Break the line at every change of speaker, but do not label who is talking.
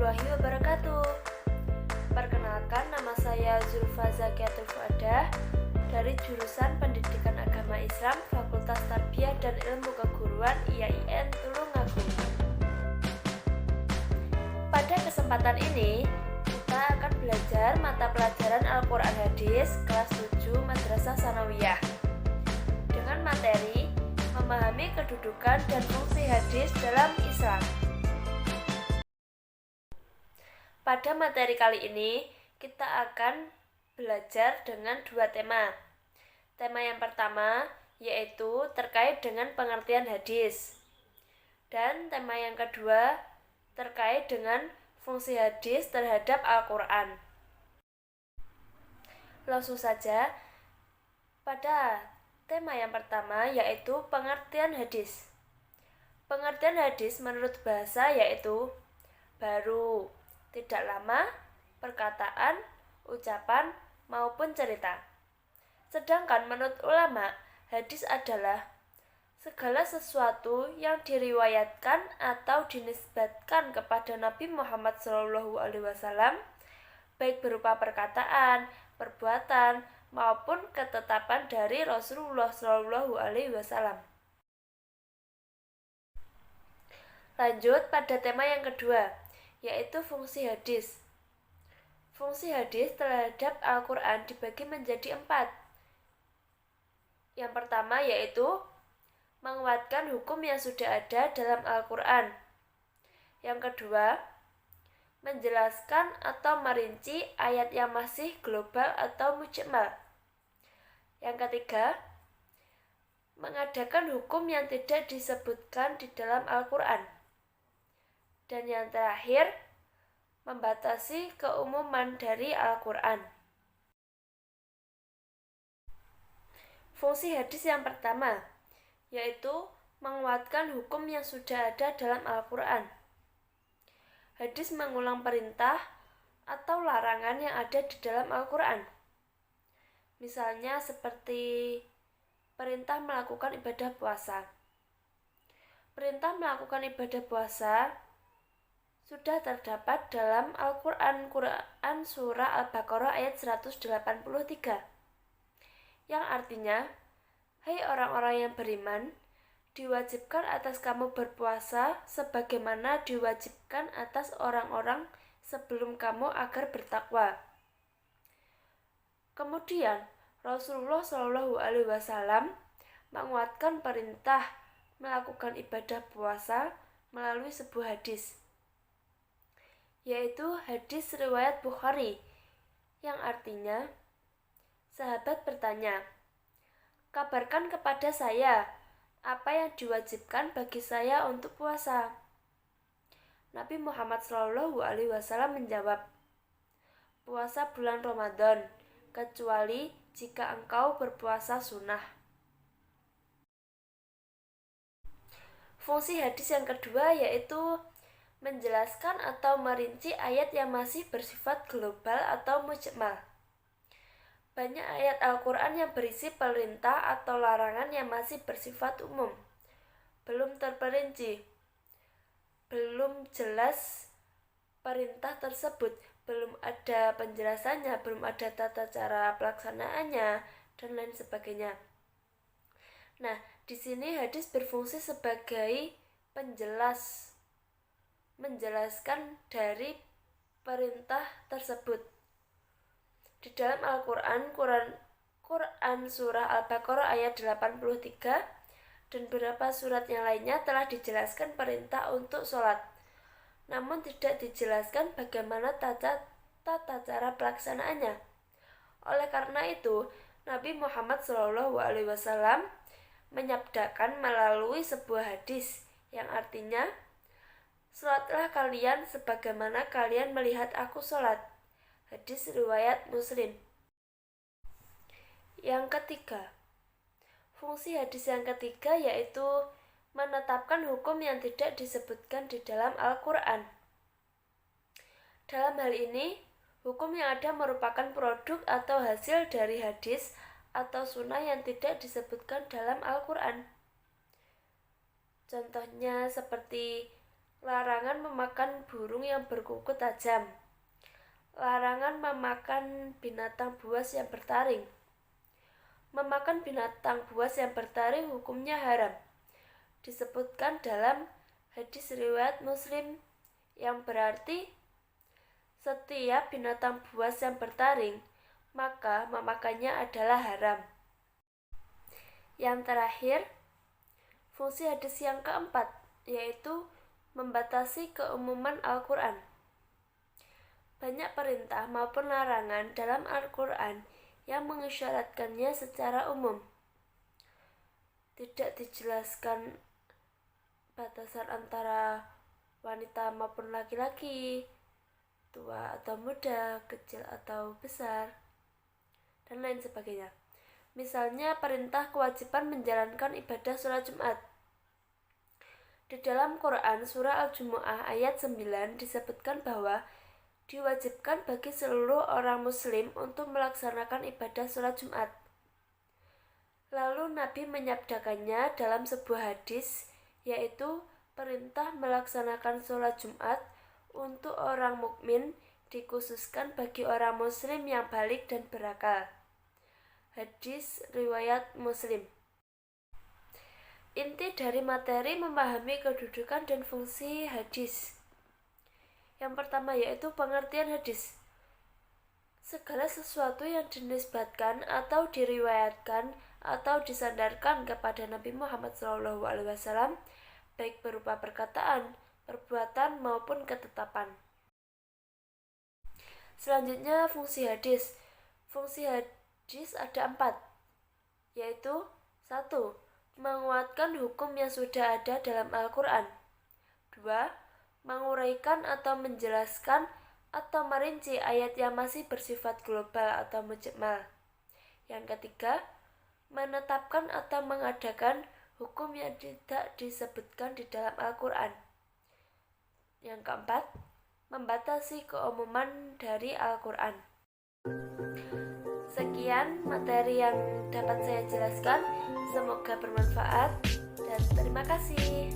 warahmatullahi wabarakatuh. Perkenalkan, nama saya Zulfa Zakiatul Fuadah dari jurusan Pendidikan Agama Islam Fakultas Tarbiyah dan Ilmu Keguruan IAIN Tulungagung. Pada kesempatan ini, kita akan belajar mata pelajaran Al-Quran Hadis kelas 7 Madrasah Sanawiyah dengan materi memahami kedudukan dan fungsi hadis dalam Islam. Pada materi kali ini, kita akan belajar dengan dua tema. Tema yang pertama yaitu terkait dengan pengertian hadis. Dan tema yang kedua terkait dengan fungsi hadis terhadap Al-Quran. Langsung saja, pada tema yang pertama yaitu pengertian hadis. Pengertian hadis menurut bahasa yaitu baru, tidak lama, perkataan, ucapan, maupun cerita. Sedangkan menurut ulama, hadis adalah segala sesuatu yang diriwayatkan atau dinisbatkan kepada Nabi Muhammad SAW, baik berupa perkataan, perbuatan, maupun ketetapan dari Rasulullah SAW. Lanjut pada tema yang kedua, yaitu fungsi hadis. Fungsi hadis terhadap Al-Quran dibagi menjadi 4. Yang pertama yaitu menguatkan hukum yang sudah ada dalam Al-Quran. Yang kedua, menjelaskan atau merinci ayat yang masih global atau mujmal. Yang ketiga, mengadakan hukum yang tidak disebutkan di dalam Al-Quran. Dan yang terakhir, membatasi keumuman dari Al-Quran. Fungsi hadis yang pertama, yaitu menguatkan hukum yang sudah ada dalam Al-Quran. Hadis mengulang perintah atau larangan yang ada di dalam Al-Quran. Misalnya seperti perintah melakukan ibadah puasa. Perintah melakukan ibadah puasa sudah terdapat dalam Al-Quran surah Al-Baqarah ayat 183, yang artinya, hai orang-orang yang beriman, diwajibkan atas kamu berpuasa sebagaimana diwajibkan atas orang-orang sebelum kamu agar bertakwa. Kemudian Rasulullah SAW menguatkan perintah melakukan ibadah puasa melalui sebuah hadis, yaitu hadis riwayat Bukhari, yang artinya, sahabat bertanya, kabarkan kepada saya apa yang diwajibkan bagi saya untuk puasa. Nabi Muhammad SAW menjawab, puasa bulan Ramadan, kecuali jika engkau berpuasa sunnah. Fungsi hadis yang kedua yaitu menjelaskan atau merinci ayat yang masih bersifat global atau mujmal. Banyak ayat Al-Quran yang berisi perintah atau larangan yang masih bersifat umum, belum terperinci, belum jelas perintah tersebut, belum ada penjelasannya, belum ada tata cara pelaksanaannya, dan lain sebagainya. Nah, di sini hadis berfungsi sebagai penjelas, menjelaskan dari perintah tersebut. Di dalam Al-Quran, Quran surah Al-Baqarah ayat 83 dan beberapa surat yang lainnya telah dijelaskan perintah untuk sholat. Namun tidak dijelaskan bagaimana tata cara pelaksanaannya. Oleh karena itu, Nabi Muhammad SAW menyabdakan melalui sebuah hadis yang artinya, sholatlah kalian sebagaimana kalian melihat aku sholat. Hadis riwayat Muslim. Yang ketiga, fungsi hadis yang ketiga yaitu menetapkan hukum yang tidak disebutkan di dalam Al-Quran. Dalam hal ini, hukum yang ada merupakan produk atau hasil dari hadis atau sunnah yang tidak disebutkan dalam Al-Quran. Contohnya seperti Larangan memakan burung yang berkuku tajam. Larangan memakan binatang buas yang bertaring. Memakan binatang buas yang bertaring hukumnya haram. Disebutkan dalam hadis riwayat Muslim yang berarti setiap binatang buas yang bertaring, maka memakannya adalah haram. Yang terakhir, fungsi hadis yang keempat, yaitu membatasi keumuman Al-Quran. Banyak perintah maupun larangan dalam Al-Quran yang mengisyaratkannya secara umum. Tidak dijelaskan batasan antara wanita maupun laki-laki, tua atau muda, kecil atau besar, dan lain sebagainya. Misalnya perintah kewajiban menjalankan ibadah sholat Jumat. Di dalam Quran surah Al-Jumu'ah ayat 9 disebutkan bahwa diwajibkan bagi seluruh orang muslim untuk melaksanakan ibadah sholat Jumat. Lalu Nabi menyabdakannya dalam sebuah hadis, yaitu perintah melaksanakan sholat Jumat untuk orang mukmin dikhususkan bagi orang muslim yang balik dan berakal. Hadis riwayat Muslim. Inti dari materi memahami kedudukan dan fungsi hadis. Yang pertama yaitu pengertian hadis. Segala sesuatu yang dinisbatkan atau diriwayatkan atau disandarkan kepada Nabi Muhammad SAW, baik berupa perkataan, perbuatan maupun ketetapan. Selanjutnya fungsi hadis. Fungsi hadis ada 4, yaitu 1. Menguatkan hukum yang sudah ada dalam Al-Quran. 2. Menguraikan atau menjelaskan atau merinci ayat yang masih bersifat global atau mujmal. Yang ketiga, menetapkan atau mengadakan hukum yang tidak disebutkan di dalam Al-Quran. Yang keempat, membatasi keumuman dari Al-Quran. Sekian materi yang dapat saya jelaskan. Semoga bermanfaat dan terima kasih.